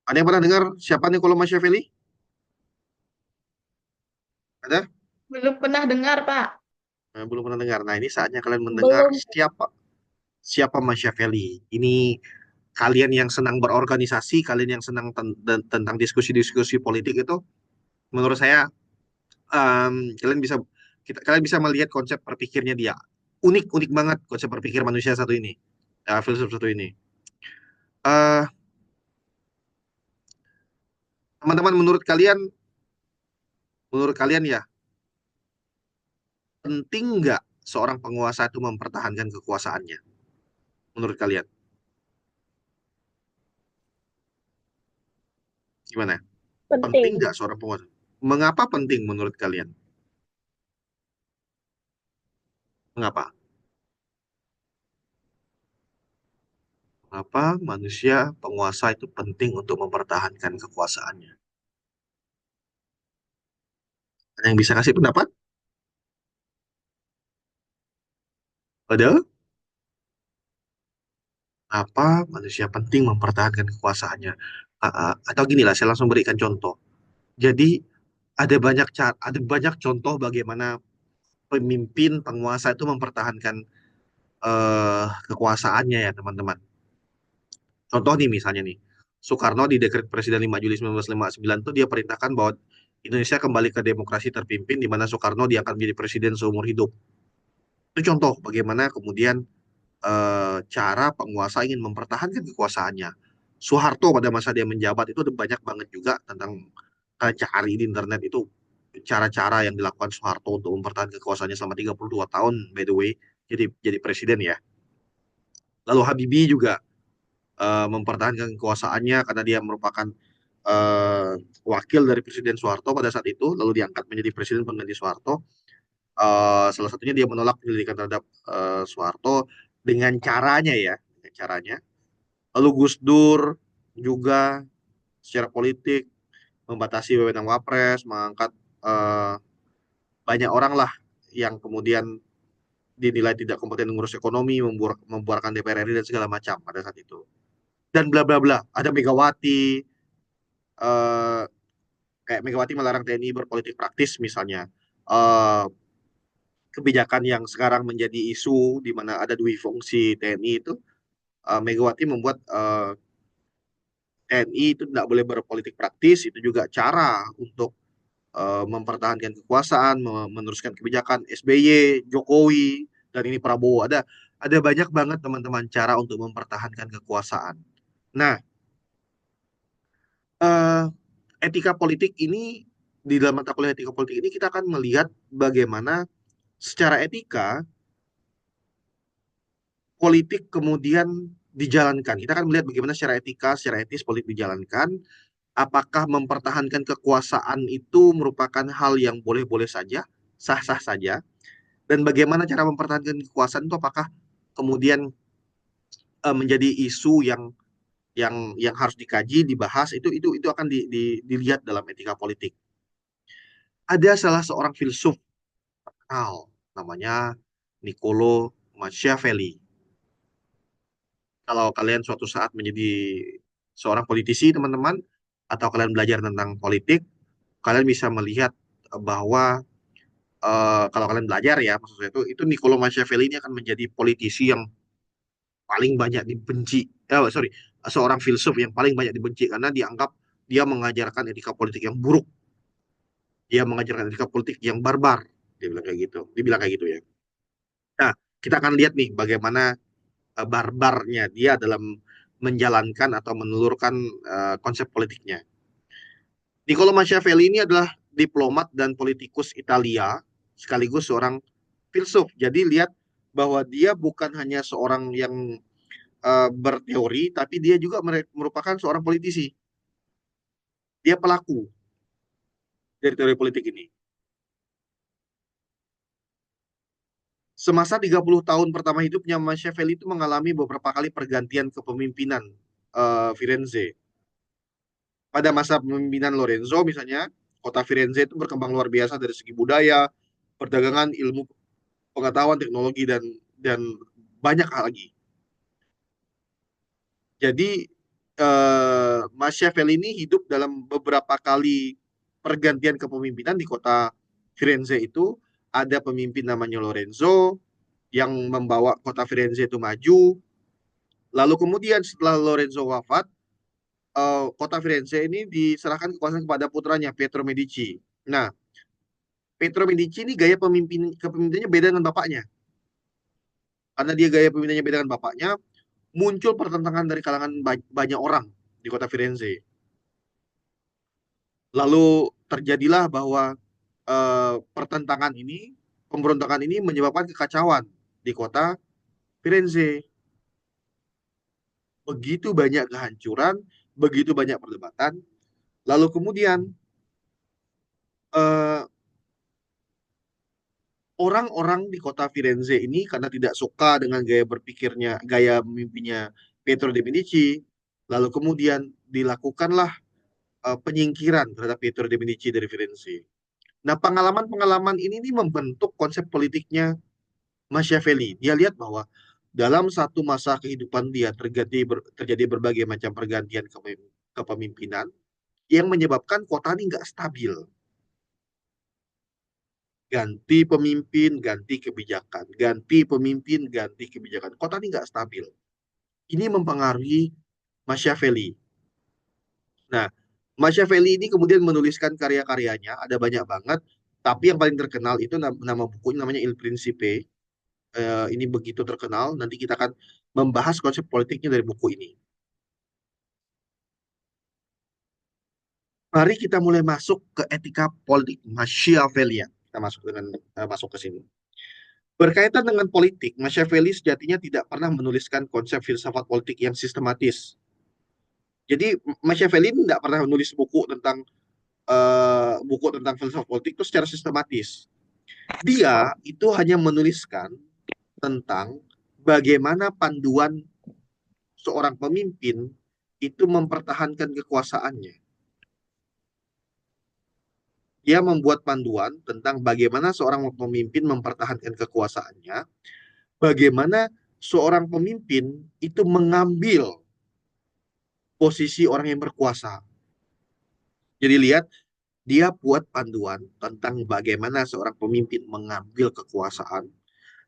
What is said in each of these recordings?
Ada yang pernah dengar siapa Niccolo Machiavelli? Ada? Belum pernah dengar, Pak. Belum pernah dengar. Nah, ini saatnya kalian mendengar Belum. siapa Machiavelli. Ini kalian yang senang berorganisasi, kalian yang senang tentang diskusi-diskusi politik itu, menurut saya kalian bisa melihat konsep berpikirnya dia. Unik, unik banget konsep berpikir manusia satu ini, filsuf satu ini. Eh, Teman-teman, menurut kalian ya, penting nggak seorang penguasa itu mempertahankan kekuasaannya? Menurut kalian, gimana? Penting Penting. nggak seorang penguasa? Mengapa penting menurut kalian? Mengapa? Mengapa manusia penguasa itu penting untuk mempertahankan kekuasaannya? Ada yang bisa kasih pendapat? Ada? Apa manusia penting mempertahankan kekuasaannya? Atau gini lah, saya langsung berikan contoh. Jadi ada banyak contoh bagaimana pemimpin penguasa itu mempertahankan kekuasaannya ya teman-teman. Contoh nih misalnya nih, Soekarno di Dekret Presiden 5 Juli 1959 itu dia perintahkan bahwa Indonesia kembali ke demokrasi terpimpin di mana Soekarno diangkat menjadi presiden seumur hidup. Itu contoh bagaimana kemudian cara penguasa ingin mempertahankan kekuasaannya. Soeharto pada masa dia menjabat itu ada banyak banget juga tentang cari di internet itu cara-cara yang dilakukan Soeharto untuk mempertahankan kekuasaannya selama 32 tahun by the way jadi presiden ya. Lalu Habibie juga mempertahankan kekuasaannya karena dia merupakan uh, wakil dari Presiden Soeharto pada saat itu, lalu diangkat menjadi presiden pengganti Soeharto. Salah satunya dia menolak penyelidikan terhadap Soeharto dengan caranya ya, dengan caranya. Lalu Gus Dur juga secara politik membatasi wewenang Wapres, mengangkat uh, banyak orang lah yang kemudian dinilai tidak kompeten mengurus ekonomi, membuarkan DPR RI dan segala macam pada saat itu. Dan bla bla bla. Ada Megawati, uh, kayak Megawati melarang TNI berpolitik praktis misalnya. Uh, Kebijakan yang sekarang menjadi isu di mana ada dui fungsi TNI itu, Megawati membuat TNI itu tidak boleh berpolitik praktis, itu juga cara untuk mempertahankan kekuasaan, meneruskan kebijakan SBY, Jokowi, dan ini Prabowo. Ada banyak banget teman-teman cara untuk mempertahankan kekuasaan. Nah, eh, etika politik ini di dalam mata kuliah etika politik ini kita akan melihat bagaimana secara etika politik kemudian dijalankan. Kita akan melihat bagaimana secara etika, secara etis politik dijalankan. Apakah mempertahankan kekuasaan itu merupakan hal yang boleh-boleh saja, sah-sah saja, dan bagaimana cara mempertahankan kekuasaan itu apakah kemudian menjadi isu yang harus dikaji, dibahas itu akan dilihat dalam etika politik. Ada salah seorang filsuf namanya Niccolo Machiavelli. Kalau kalian suatu saat menjadi seorang politisi, teman-teman, atau kalian belajar tentang politik, kalian bisa melihat bahwa kalau kalian belajar ya, maksud saya itu Niccolo Machiavelli ini akan menjadi politisi yang paling banyak dibenci. Sorry, seorang filsuf yang paling banyak dibenci karena dianggap dia mengajarkan etika politik yang buruk, dia mengajarkan etika politik yang barbar. Dia bilang kayak gitu. Dia bilang kayak gitu ya. Nah, kita akan lihat nih bagaimana barbarnya dia dalam menjalankan atau menelurkan konsep politiknya. Niccolo Machiavelli ini adalah diplomat dan politikus Italia, sekaligus seorang filsuf. Jadi lihat bahwa dia bukan hanya seorang yang berteori, tapi dia juga merupakan seorang politisi. Dia pelaku dari teori politik ini. Semasa 30 tahun pertama hidupnya, Machiavelli itu mengalami beberapa kali pergantian kepemimpinan Firenze. Pada masa pemimpinan Lorenzo misalnya, kota Firenze itu berkembang luar biasa dari segi budaya, perdagangan, ilmu pengetahuan, teknologi dan banyak hal lagi. Jadi Machiavelli ini hidup dalam beberapa kali pergantian kepemimpinan di kota Firenze itu. Ada pemimpin namanya Lorenzo yang membawa kota Firenze itu maju. Lalu kemudian setelah Lorenzo wafat, kota Firenze ini diserahkan kekuasaan kepada putranya Pietro Medici. Nah, Pietro Medici ini gaya kepemimpinannya beda dengan bapaknya. Karena dia gaya pemimpinannya beda dengan bapaknya, muncul pertentangan dari kalangan banyak orang di kota Firenze. Lalu terjadilah bahwa pertentangan ini, pemberontakan ini menyebabkan kekacauan di kota Firenze. Begitu banyak kehancuran, begitu banyak perdebatan. Lalu kemudian eh, orang-orang di kota Firenze ini karena tidak suka dengan gaya berpikirnya, gaya memimpinnya Pietro de Medici, lalu kemudian dilakukanlah penyingkiran terhadap Pietro de Medici dari Firenze. Nah, pengalaman-pengalaman ini nih membentuk konsep politiknya Machiavelli. Dia lihat bahwa dalam satu masa kehidupan dia terjadi berbagai macam pergantian kepemimpinan yang menyebabkan kota ini nggak stabil. Ganti pemimpin, ganti kebijakan. Ganti pemimpin, ganti kebijakan. Kota ini nggak stabil. Ini mempengaruhi Machiavelli. Nah, Machiavelli ini kemudian menuliskan karya-karyanya, ada banyak banget. Tapi yang paling terkenal itu nama bukunya namanya Il Principe. Ini begitu terkenal. Nanti kita akan membahas konsep politiknya dari buku ini. Mari kita mulai masuk ke etika politik Machiavellian. Kita masuk ke sini. Berkaitan dengan politik, Machiavelli sejatinya tidak pernah menuliskan konsep filsafat politik yang sistematis. Jadi Machiavelli tidak pernah menulis buku tentang filsafat politik itu secara sistematis. Dia itu hanya menuliskan tentang bagaimana panduan seorang pemimpin itu mempertahankan kekuasaannya. Dia membuat panduan tentang bagaimana seorang pemimpin mempertahankan kekuasaannya, bagaimana seorang pemimpin itu mengambil posisi orang yang berkuasa. Jadi lihat, dia buat panduan tentang bagaimana seorang pemimpin mengambil kekuasaan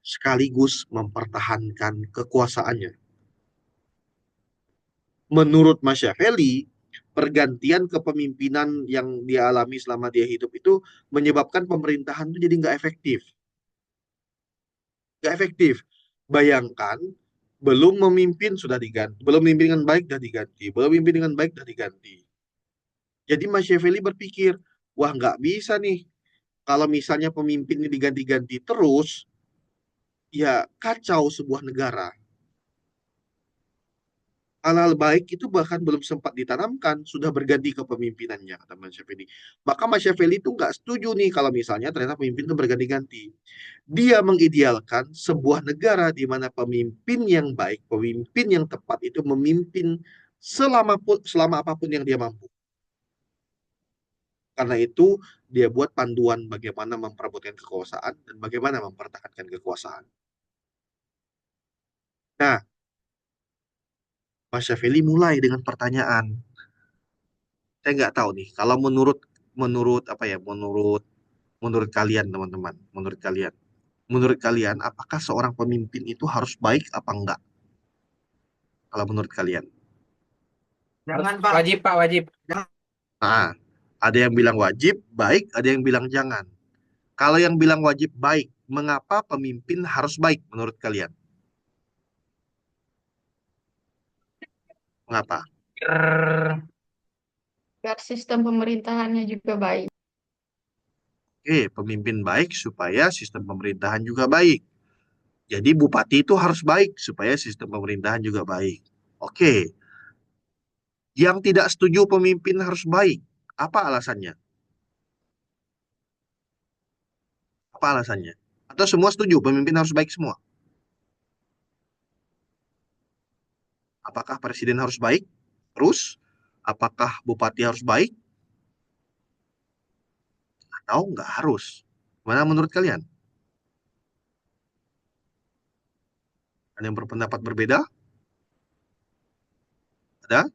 sekaligus mempertahankan kekuasaannya. Menurut Machiavelli, pergantian kepemimpinan yang dia alami selama dia hidup itu menyebabkan pemerintahan itu jadi nggak efektif. Nggak efektif. Bayangkan, belum memimpin sudah diganti, belum memimpin dengan baik sudah diganti, belum memimpin dengan baik sudah diganti. Jadi Machiavelli berpikir, wah nggak bisa nih, kalau misalnya pemimpin ini diganti-ganti terus, ya kacau sebuah negara. Hal-hal baik itu bahkan belum sempat ditanamkan, sudah berganti kepemimpinannya, kata Machiavelli. Maka Machiavelli itu nggak setuju nih kalau misalnya ternyata pemimpin itu berganti-ganti. Dia mengidealkan sebuah negara di mana pemimpin yang baik, pemimpin yang tepat itu memimpin selama apapun yang dia mampu. Karena itu, dia buat panduan bagaimana memperebutkan kekuasaan dan bagaimana mempertahankan kekuasaan. Nah, Machiavelli mulai dengan pertanyaan. Saya nggak tahu nih, kalau menurut menurut apa ya, menurut kalian teman-teman, menurut kalian apakah seorang pemimpin itu harus baik apa enggak? Kalau menurut kalian? Jangan, Pak. Wajib, Pak, wajib. Nah, ada yang bilang wajib baik, ada yang bilang jangan. Kalau yang bilang wajib baik, mengapa pemimpin harus baik menurut kalian? Mengapa? Biar Biar sistem pemerintahannya juga baik. Oke, pemimpin baik supaya sistem pemerintahan juga baik. Jadi bupati itu harus baik supaya sistem pemerintahan juga baik. Oke, yang tidak setuju pemimpin harus baik, apa alasannya? Apa alasannya? Atau semua setuju pemimpin harus baik semua? Apakah presiden harus baik? Terus, apakah bupati harus baik? Atau nggak harus? Mana menurut kalian? Ada yang berpendapat berbeda? Ada?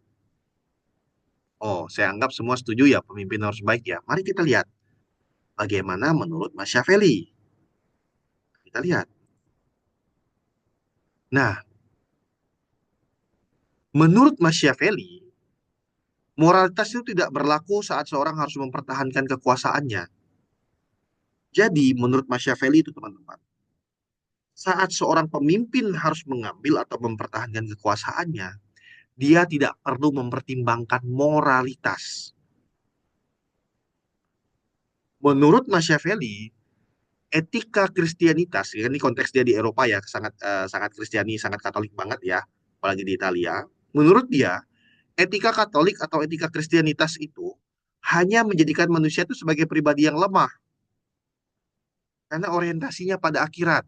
Oh, saya anggap semua setuju ya, pemimpin harus baik ya. Mari kita lihat bagaimana menurut Machiavelli. Kita lihat. Nah, menurut Machiavelli, moralitas itu tidak berlaku saat seorang harus mempertahankan kekuasaannya. Jadi, menurut Machiavelli itu teman-teman, saat seorang pemimpin harus mengambil atau mempertahankan kekuasaannya, dia tidak perlu mempertimbangkan moralitas. Menurut Machiavelli, etika Kristianitas, ya, ini konteks dia di Eropa ya, sangat sangat Kristiani, sangat Katolik banget ya, apalagi di Italia. Menurut dia, etika Katolik atau etika Kristianitas itu hanya menjadikan manusia itu sebagai pribadi yang lemah karena orientasinya pada akhirat.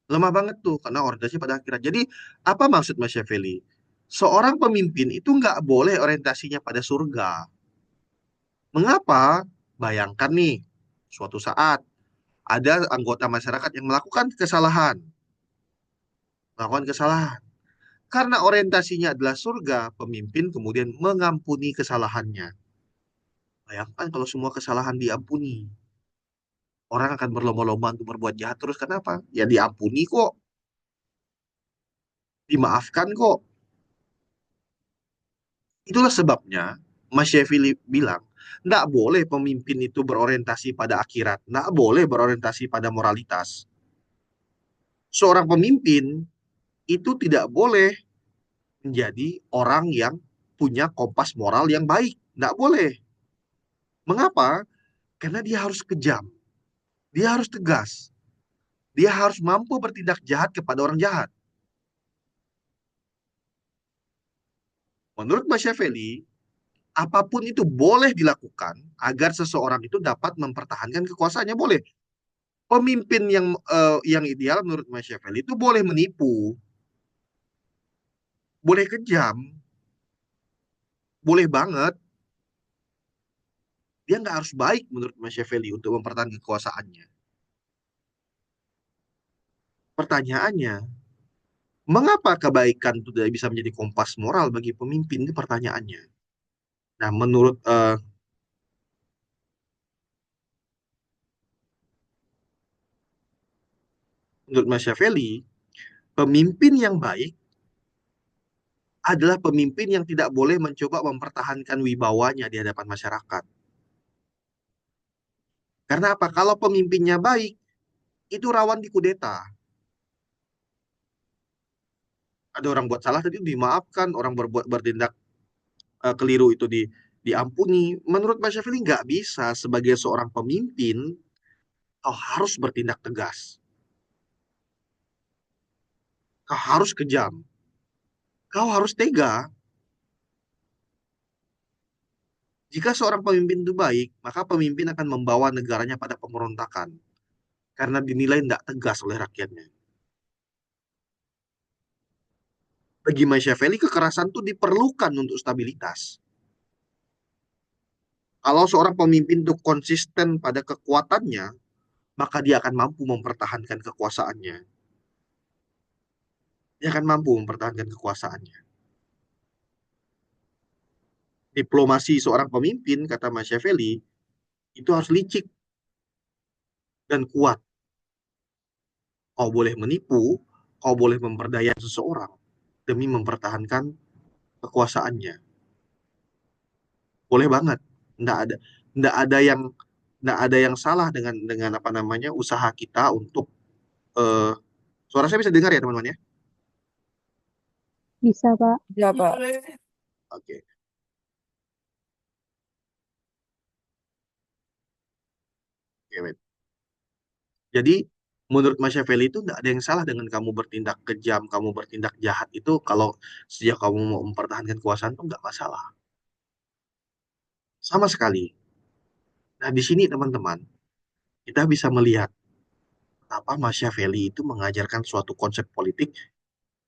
Lemah banget tuh karena orientasinya pada akhirat. Jadi apa maksud Machiavelli? Seorang pemimpin itu nggak boleh orientasinya pada surga. Mengapa? Bayangkan nih, suatu saat ada anggota masyarakat yang melakukan kesalahan. Karena orientasinya adalah surga, pemimpin kemudian mengampuni kesalahannya. Bayangkan kalau semua kesalahan diampuni. Orang akan berlomba-lomba untuk berbuat jahat terus. Kenapa? Ya diampuni kok, dimaafkan kok. Itulah sebabnya Machiavelli bilang, nggak boleh pemimpin itu berorientasi pada akhirat, nggak boleh berorientasi pada moralitas. Seorang pemimpin itu tidak boleh menjadi orang yang punya kompas moral yang baik. Nggak boleh. Mengapa? Karena dia harus kejam, dia harus tegas, dia harus mampu bertindak jahat kepada orang jahat. Menurut Machiavelli, apapun itu boleh dilakukan agar seseorang itu dapat mempertahankan kekuasaannya, boleh. Pemimpin yang ideal menurut Machiavelli itu boleh menipu, boleh kejam, boleh banget. Dia nggak harus baik menurut Machiavelli untuk mempertahankan kekuasaannya. Pertanyaannya, mengapa kebaikan itu tidak bisa menjadi kompas moral bagi pemimpin? Itu pertanyaannya. Nah, menurut Machiavelli, pemimpin yang baik adalah pemimpin yang tidak boleh mencoba mempertahankan wibawanya di hadapan masyarakat. Karena apa? Kalau pemimpinnya baik, itu rawan dikudeta. Ada orang buat salah tadi dimaafkan, orang bertindak keliru itu diampuni. Menurut Machiavelli nggak bisa sebagai seorang pemimpin, kau harus bertindak tegas, kau harus kejam, kau harus tega. Jika seorang pemimpin itu baik, maka pemimpin akan membawa negaranya pada pemberontakan karena dinilai tidak tegas oleh rakyatnya. Bagi Machiavelli, kekerasan itu diperlukan untuk stabilitas. Kalau seorang pemimpin itu konsisten pada kekuatannya, maka dia akan mampu mempertahankan kekuasaannya. Dia akan mampu mempertahankan kekuasaannya. Diplomasi seorang pemimpin, kata Machiavelli, itu harus licik dan kuat. Kau boleh menipu, kau boleh memperdaya seseorang demi mempertahankan kekuasaannya. Boleh banget. Nggak ada, nggak ada yang, nggak ada yang salah dengan apa namanya usaha kita untuk eh, suara saya bisa dengar ya teman-teman ya? Bisa, Pak. Ya, Pak. Oke. Oke, wait. Jadi menurut Machiavelli itu nggak ada yang salah dengan kamu bertindak kejam, kamu bertindak jahat itu kalau sejak kamu mau mempertahankan kekuasaan itu nggak masalah. Sama sekali. Nah, di sini teman-teman, kita bisa melihat apa Machiavelli itu mengajarkan suatu konsep politik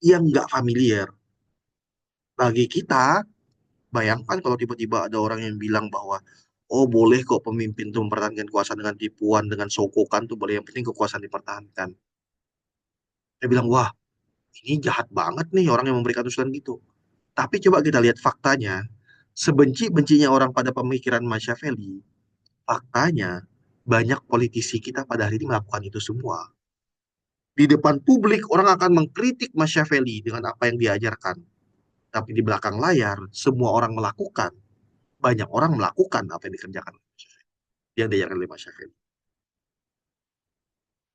yang nggak familiar. Bagi kita, bayangkan kalau tiba-tiba ada orang yang bilang bahwa, oh boleh kok pemimpin itu mempertahankan kekuasaan dengan tipuan, dengan sokokan tuh boleh, yang penting kekuasaan dipertahankan. Saya bilang, wah ini jahat banget nih orang yang memberikan usulan gitu. Tapi coba kita lihat faktanya, sebenci-bencinya orang pada pemikiran Machiavelli, faktanya banyak politisi kita pada hari ini melakukan itu semua. Di depan publik orang akan mengkritik Machiavelli dengan apa yang diajarkan. Tapi di belakang layar, semua orang melakukan. Banyak orang melakukan apa yang dikerjakan oleh Machiavelli. Yang diajarkan oleh Machiavelli.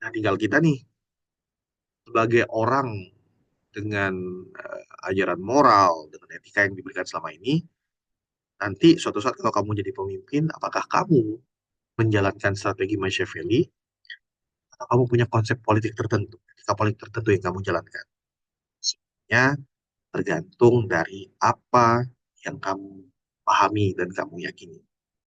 Nah, tinggal kita nih, sebagai orang dengan ajaran moral, dengan etika yang diberikan selama ini, nanti suatu saat kalau kamu jadi pemimpin, apakah kamu menjalankan strategi Machiavelli, atau kamu punya konsep politik tertentu, etika politik tertentu yang kamu jalankan. Sebenarnya tergantung dari apa yang kamu pahami dan kamu yakini.